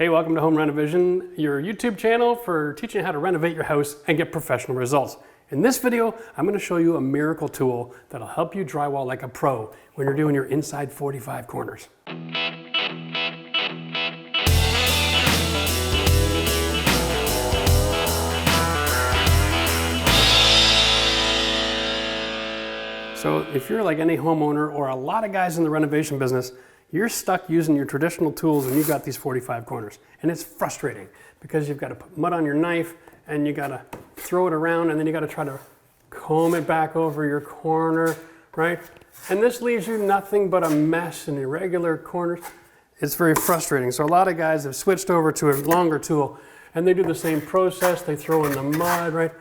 Hey, welcome to Home Renovision, your YouTube channel for teaching you how to renovate your house and get professional results. In this video, I'm going to show you a miracle tool that'll help you drywall like a pro when you're doing your inside 45 corners. So if you're like any homeowner or a lot of guys in the renovation business, you're stuck using your traditional tools and you've got these 45 corners. And it's frustrating because you've got to put mud on your knife and you got to throw it around and then you got to try to comb it back over your corner, right? And this leaves you nothing but a mess and irregular corners. It's very frustrating. So a lot of guys have switched over to a longer tool and they do the same process. They throw in the mud, right?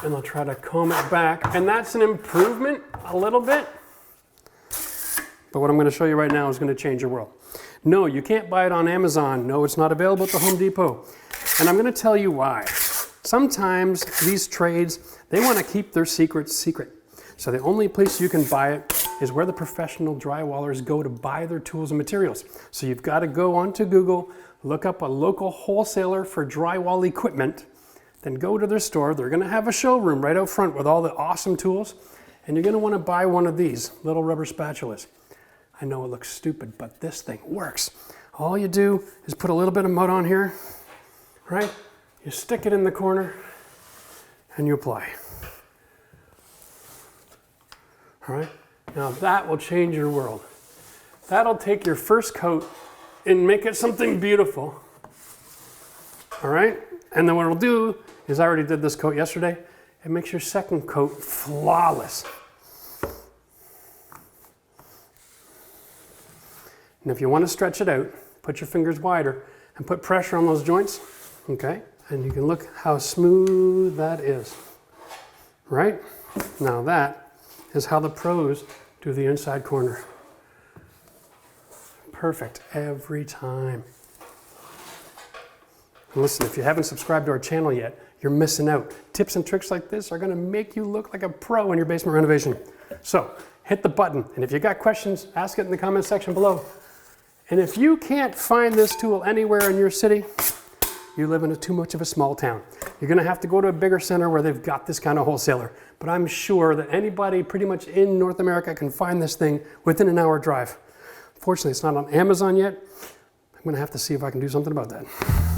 And they'll try to comb it back. And that's an improvement a little bit. But what I'm going to show you right now is going to change your world. No, you can't buy it on Amazon. No, it's not available at the Home Depot. And I'm going to tell you why. Sometimes these trades, they want to keep their secrets secret. So the only place you can buy it is where the professional drywallers go to buy their tools and materials. So you've got to go onto Google, look up a local wholesaler for drywall equipment, then go to their store. They're going to have a showroom right out front with all the awesome tools. And you're going to want to buy one of these little rubber spatulas. I know it looks stupid, but this thing works. All you do is put a little bit of mud on here, right? You stick it in the corner and you apply. All right? Now that will change your world. That'll take your first coat and make it something beautiful. All right? And then what it'll do is, I already did this coat yesterday, it makes your second coat flawless. And if you want to stretch it out, put your fingers wider and put pressure on those joints, okay? And you can look how smooth that is, right? Now that is how the pros do the inside corner. Perfect every time. And listen, if you haven't subscribed to our channel yet, you're missing out. Tips and tricks like this are going to make you look like a pro in your basement renovation. So hit the button, and if you got questions, ask it in the comment section below. And if you can't find this tool anywhere in your city, you live in too much of a small town. You're going to have to go to a bigger center where they've got this kind of wholesaler. But I'm sure that anybody pretty much in North America can find this thing within an hour drive. Fortunately, it's not on Amazon yet. I'm going to have to see if I can do something about that.